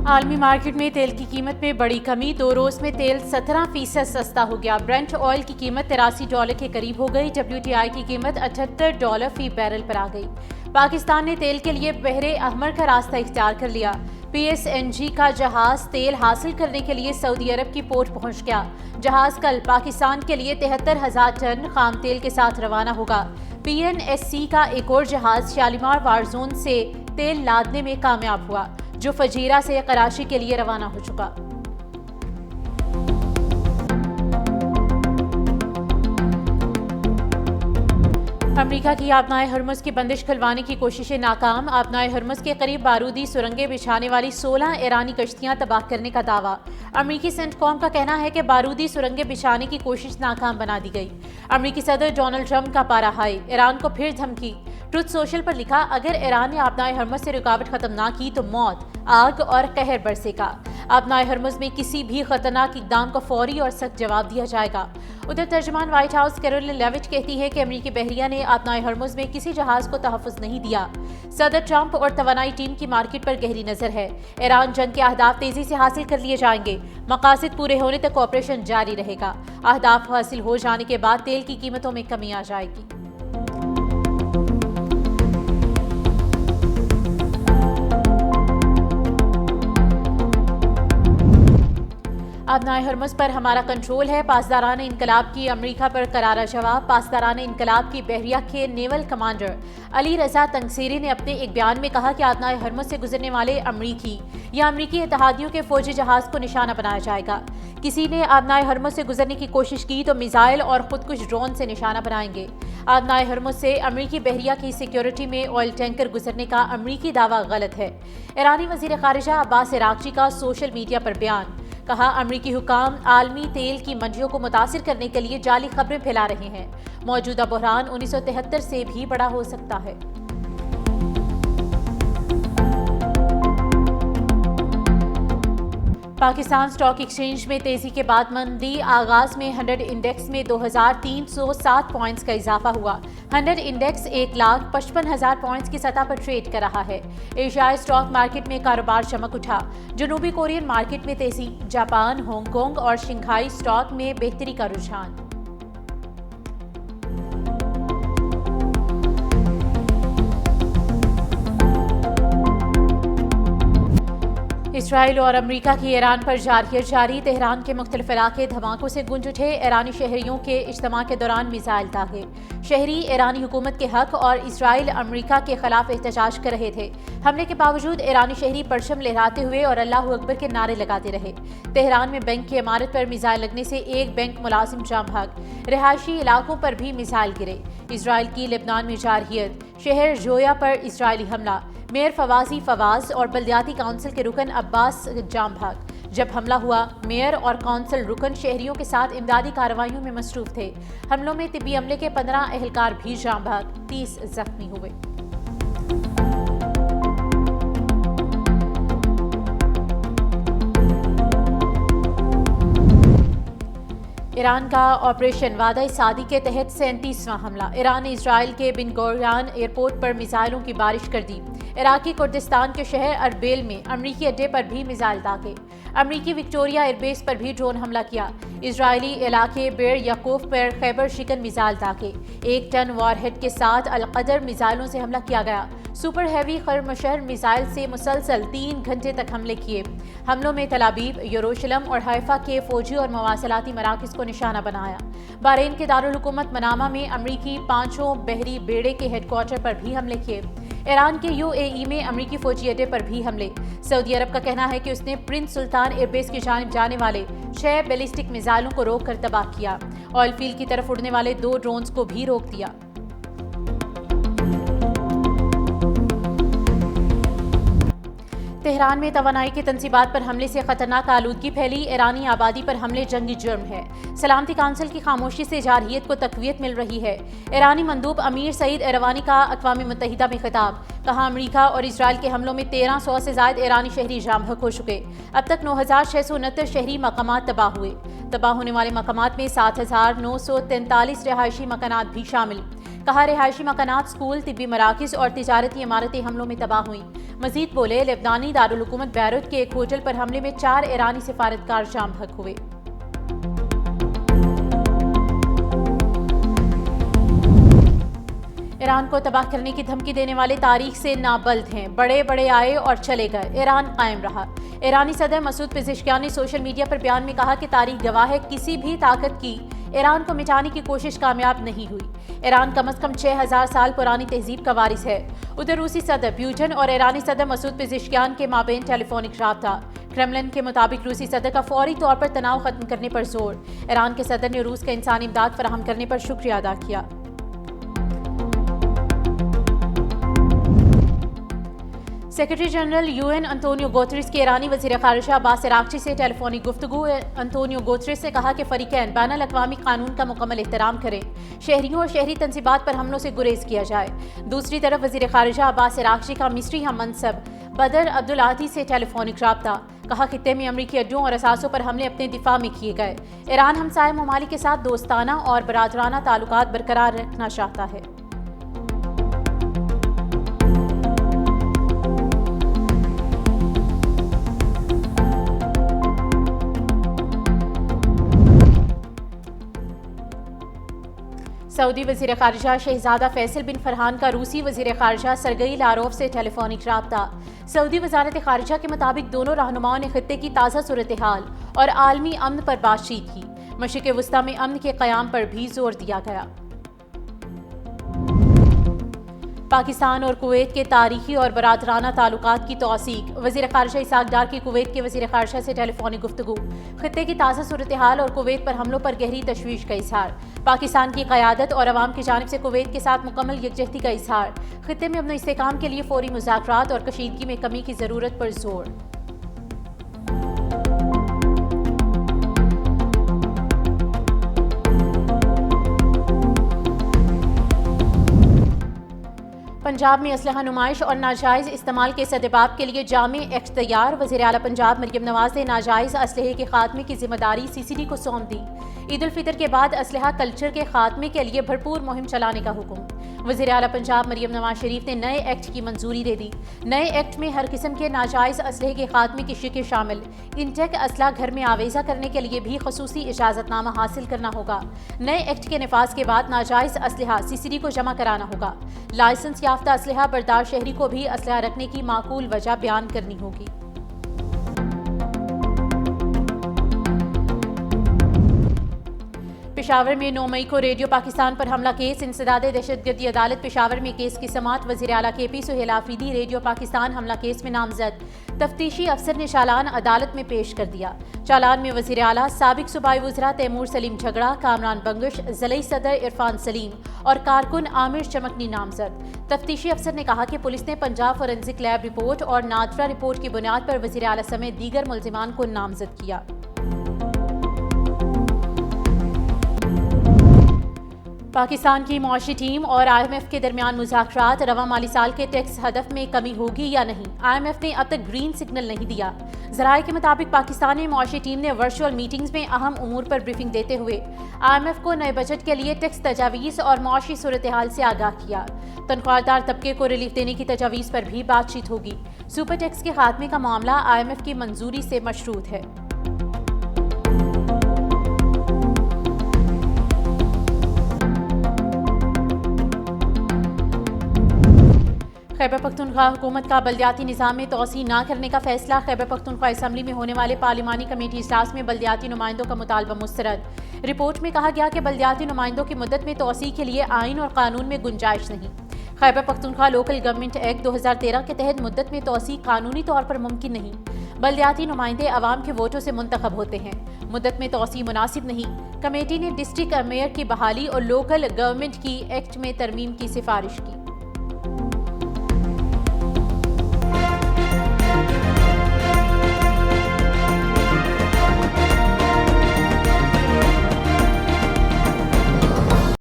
عالمی مارکیٹ میں تیل کی قیمت میں بڑی کمی، 2 روز میں تیل 17% سستا ہو گیا۔ برنٹ آئل کی قیمت $83 کے قریب ہو گئی، WTI کی قیمت $78 فی بیرل پر آ گئی۔ پاکستان نے تیل کے لیے بحر احمر کا راستہ اختیار کر لیا۔ PSNG کا جہاز تیل حاصل کرنے کے لیے سعودی عرب کی پورٹ پہنچ گیا۔ جہاز کل پاکستان کے لیے 73,000 ٹن خام تیل کے ساتھ روانہ ہوگا۔ PNSC کا ایک اور جہاز شالیمار وار زون سے تیل لادنے میں کامیاب ہوا، جو فجیرہ سے کراچی کے لیے روانہ ہو چکا۔ امریکہ کی آبنائے ہرمز کی بندش کھلوانے کی کوششیں ناکام، آبنائے ہرمز کے قریب بارودی سرنگیں بچھانے والی 16 ایرانی کشتیاں تباہ کرنے کا دعویٰ۔ امریکی سینٹکام کا کہنا ہے کہ بارودی سرنگیں بچھانے کی کوشش ناکام بنا دی گئی۔ امریکی صدر ڈونلڈ ٹرمپ کا پارا ہائی، ایران کو پھر دھمکی۔ ٹروتھ سوشل پر لکھا، اگر ایران نے آبنائے ہرمز سے رکاوٹ ختم نہ کی تو موت، آگ اور قہر برسے گا۔ آبنائے ہرمز میں کسی بھی خطرناک اقدام کو فوری اور سخت جواب دیا جائے گا۔ ادھر ترجمان وائٹ ہاؤس کیرولین لیوٹ کہتی ہے کہ امریکی بحریہ نے آبنائے ہرمز میں کسی جہاز کو تحفظ نہیں دیا۔ صدر ٹرمپ اور توانائی ٹیم کی مارکیٹ پر گہری نظر ہے۔ ایران جنگ کے اہداف تیزی سے حاصل کر لیے جائیں گے، مقاصد پورے ہونے تک آپریشن جاری رہے گا۔ اہداف حاصل ہو جانے کے بعد تیل کی قیمتوں میں کمی آ جائے گی۔ آبنائے ہرمز پر ہمارا کنٹرول ہے، پاسداران انقلاب کی امریکہ پر کرارا جواب۔ پاسداران انقلاب کی بحریہ کے نیول کمانڈر علی رضا تنگسیری نے اپنے ایک بیان میں کہا کہ آبنائے ہرمز سے گزرنے والے امریکی یا امریکی اتحادیوں کے فوجی جہاز کو نشانہ بنایا جائے گا۔ کسی نے آبنائے ہرمز سے گزرنے کی کوشش کی تو میزائل اور خودکش ڈرون سے نشانہ بنائیں گے۔ آبنائے ہرمز سے امریکی بحریہ کی سیکیورٹی میں آئل ٹینکر گزرنے کا امریکی دعویٰ غلط ہے۔ ایرانی وزیر خارجہ عباس عراقچی کا سوشل میڈیا پر بیان، کہا امریکی حکام عالمی تیل کی منڈیوں کو متاثر کرنے کے لیے جعلی خبریں پھیلا رہے ہیں۔ موجودہ بحران 1973 سے بھی بڑا ہو سکتا ہے۔ پاکستان اسٹاک ایکسچینج میں تیزی کے بعد مندی، آغاز میں 100 انڈیکس میں 2307 پوائنٹس کا اضافہ ہوا۔ 100 انڈیکس 1,55,000 پوائنٹس کی سطح پر ٹریڈ کر رہا ہے۔ ایشیائی اسٹاک مارکیٹ میں کاروبار چمک اٹھا، جنوبی کورین مارکیٹ میں تیزی، جاپان، ہانگ کانگ اور شنگھائی اسٹاک میں بہتری کا رجحان۔ اسرائیل اور امریکہ کی ایران پر جارحیت جاری، تہران کے مختلف علاقے دھماکوں سے گونج اٹھے، ایرانی شہریوں کے اجتماع کے دوران میزائل داغے، شہری ایرانی حکومت کے حق اور اسرائیل امریکہ کے خلاف احتجاج کر رہے تھے۔ حملے کے باوجود ایرانی شہری پرچم لہراتے ہوئے اور اللہ اکبر کے نعرے لگاتے رہے۔ تہران میں بینک کی عمارت پر میزائل لگنے سے ایک بینک ملازم جاں بھاگ، رہائشی علاقوں پر بھی میزائل گرے۔ اسرائیل کی لبنان میں جارحیت، شہر جویا پر اسرائیلی حملہ، میئر فواز اور بلدیاتی کونسل کے رکن عباس جاں بھاگ۔ جب حملہ ہوا، میئر اور کونسل رکن شہریوں کے ساتھ امدادی کارروائیوں میں مصروف تھے۔ حملوں میں طبی عملے کے 15 اہلکار بھی جاں بھاگ، 30 زخمی ہوئے۔ ایران کا آپریشن وعدہ سعدی کے تحت 37واں حملہ، ایران نے اسرائیل کے بن گوریون ایئرپورٹ پر میزائلوں کی بارش کر دی۔ عراقی کردستان کے شہر اربیل میں امریکی اڈے پر بھی میزائل داغے، امریکی وکٹوریہ ایئر بیس پر بھی ڈرون حملہ کیا۔ اسرائیلی علاقے بیر یعقوب پر خیبر شکن میزائل داغے، 1 ٹن وار ہیڈ کے ساتھ القدر میزائلوں سے حملہ کیا گیا۔ سپر ہیوی خرمشہر میزائل سے مسلسل 3 گھنٹے تک حملے کیے۔ حملوں میں تل ابیب، یروشلم اور حیفا کے فوجی اور مواصلاتی مراکز کو نشانہ بنایا۔ بحرین کے دارالحکومت منامہ میں امریکی 5 بحری بیڑے کے ہیڈ کوارٹر پر بھی حملے کیے۔ ایران کے UAE میں امریکی فوجی اڈے پر بھی حملے، سعودی عرب کا کہنا ہے کہ اس نے پرنس سلطان ایئر بیس کی جانب جانے والے 6 بیلسٹک میزائلوں کو روک کر تباہ کیا، آئل فیلڈ کی طرف اڑنے والے 2 ڈرونز کو بھی روک دیا۔ تہران میں توانائی کی تنصیبات پر حملے سے خطرناک آلودگی پھیلی، ایرانی آبادی پر حملے جنگی جرم ہے، سلامتی کونسل کی خاموشی سے جارحیت کو تقویت مل رہی ہے۔ ایرانی مندوب امیر سعید ایروانی کا اقوام متحدہ میں خطاب، کہا امریکہ اور اسرائیل کے حملوں میں 1300 سے زائد ایرانی شہری جاں بحق ہو چکے، اب تک 9669 شہری مقامات تباہ ہوئے۔ تباہ ہونے والے مقامات میں 7943 رہائشی مکانات بھی شامل۔ کہا رہائشی مکانات، اسکول، طبی مراکز اور تجارتی عمارتیں حملوں میں تباہ ہوئیں۔ مزید بولے لبنانی دارالحکومت بیروت کے ایک ہوٹل پر حملے میں 4 ایرانی سفارتکار جام بحق ہوئے۔ ایران کو تباہ کرنے کی دھمکی دینے والے تاریخ سے نابلد ہیں، بڑے آئے اور چلے گئے، ایران قائم رہا۔ ایرانی صدر مسعود پزشکیان نے سوشل میڈیا پر بیان میں کہا کہ تاریخ گواہ ہے کسی بھی طاقت کی ایران کو مٹانے کی کوشش کامیاب نہیں ہوئی۔ ایران کم از کم 6000 سال پرانی تہذیب کا وارث ہے۔ ادھر روسی صدر پیوٹن اور ایرانی صدر مسعود پزشکیان کے مابین ٹیلی فونک رابطہ۔ کرملن کے مطابق روسی صدر کا فوری طور پر تناؤ ختم کرنے پر زور۔ ایران کے صدر نے روس کا انسانی امداد فراہم کرنے پر شکریہ ادا کیا۔ سیکرٹری جنرل UN انطونیو گوتریس کی ایرانی وزیر خارجہ عباس عراقچی سے ٹیلی فونک گفتگو۔ انطونیو گوتریس نے کہا کہ فریقین بین الاقوامی قانون کا مکمل احترام کریں، شہریوں اور شہری تنصیبات پر حملوں سے گریز کیا جائے۔ دوسری طرف وزیر خارجہ عباس عراقچی کا مصری ہم منصب بدر عبدالعاطی سے ٹیلی فونک رابطہ۔ کہا خطے میں امریکی اڈوں اور اثاثوں پر حملے اپنے دفاع میں کیے گئے۔ ایران ہمسائے ممالک کے ساتھ دوستانہ اور برادرانہ تعلقات برقرار رکھنا چاہتا ہے۔ سعودی وزیر خارجہ شہزادہ فیصل بن فرحان کا روسی وزیر خارجہ سرگئی لاروف سے ٹیلی فونک رابطہ۔ سعودی وزارت خارجہ کے مطابق دونوں رہنماؤں نے خطے کی تازہ صورتحال اور عالمی امن پر بات چیت کی۔ مشرق وسطیٰ میں امن کے قیام پر بھی زور دیا گیا۔ پاکستان اور کویت کے تاریخی اور برادرانہ تعلقات کی توثیق۔ وزیر خارجہ اسحاق ڈار کی کویت کے وزیر خارجہ سے ٹیلی فونک گفتگو۔ خطے کی تازہ صورتحال اور کویت پر حملوں پر گہری تشویش کا اظہار۔ پاکستان کی قیادت اور عوام کی جانب سے کویت کے ساتھ مکمل یکجہتی کا اظہار۔ خطے میں امن و استحکام کے لیے فوری مذاکرات اور کشیدگی میں کمی کی ضرورت پر زور۔ پنجاب میں اسلحہ نمائش اور ناجائز استعمال کے سدباب کے لیے جامع ایکٹ تیار۔ وزیر اعلیٰ پنجاب مریم نواز نے ناجائز اسلحے کے خاتمے کی ذمہ داری CCD کو سونپ دی۔ عید الفطر کے بعد اسلحہ کلچر کے خاتمے کے لیے بھرپور مہم چلانے کا حکم۔ وزیر اعلیٰ پنجاب مریم نواز شریف نے نئے ایکٹ کی منظوری دے دی۔ نئے ایکٹ میں ہر قسم کے ناجائز اسلحے کے خاتمے کی شکیں شامل۔ انٹیک اسلحہ گھر میں آویزہ کرنے کے لیے بھی خصوصی اجازت نامہ حاصل کرنا ہوگا۔ نئے ایکٹ کے نفاذ کے بعد ناجائز اسلحہ CCD کو جمع کرانا ہوگا۔ لائسنس یافتہ اسلحہ بردار شہری کو بھی اسلحہ رکھنے کی معقول وجہ بیان کرنی ہوگی۔ پشاور میں 9 مئی کو ریڈیو پاکستان پر حملہ کیس۔ انسداد دہشت گردی عدالت پشاور میں کیس کی سماعت۔ وزیر اعلیٰ KP سہیل آفریدی ریڈیو پاکستان حملہ کیس میں نامزد۔ تفتیشی افسر نے چالان عدالت میں پیش کر دیا۔ چالان میں وزیر اعلیٰ، سابق صوبائی وزراء تیمور سلیم جھگڑا، کامران بنگش، ضلعی صدر عرفان سلیم اور کارکن عامر چمکنی نامزد۔ تفتیشی افسر نے کہا کہ پولیس نے پنجاب فورینسک لیب رپورٹ اور نادرا رپورٹ کی بنیاد پر وزیر اعلیٰ سمیت دیگر ملزمان کو نامزد کیا۔ پاکستان کی معاشی ٹیم اور IMF کے درمیان مذاکرات۔ رواں مالی سال کے ٹیکس ہدف میں کمی ہوگی یا نہیں؟ IMF نے اب تک گرین سگنل نہیں دیا۔ ذرائع کے مطابق پاکستانی معاشی ٹیم نے ورچوئل میٹنگز میں اہم امور پر بریفنگ دیتے ہوئے IMF کو نئے بجٹ کے لیے ٹیکس تجاویز اور معاشی صورتحال سے آگاہ کیا۔ تنخواہ دار طبقے کو ریلیف دینے کی تجاویز پر بھی بات چیت ہوگی۔ سپر ٹیکس کے خاتمے کا معاملہ IMF کی منظوری سے مشروط ہے۔ خیبر پختونخوا حکومت کا بلدیاتی نظام میں توسیع نہ کرنے کا فیصلہ۔ خیبر پختونخوا اسمبلی میں ہونے والے پارلیمانی کمیٹی اجلاس میں بلدیاتی نمائندوں کا مطالبہ مسترد۔ رپورٹ میں کہا گیا کہ بلدیاتی نمائندوں کی مدت میں توسیع کے لیے آئین اور قانون میں گنجائش نہیں۔ Khyber Pakhtunkhwa local government act 2013 کے تحت مدت میں توسیع قانونی طور پر ممکن نہیں۔ بلدیاتی نمائندے عوام کے ووٹوں سے منتخب ہوتے ہیں۔ مدت میں توسیع مناسب نہیں۔ کمیٹی نے ڈسٹرکٹ میئر کی بحالی اور لوکل گورنمنٹ کی ایکٹ میں ترمیم کی سفارش کی۔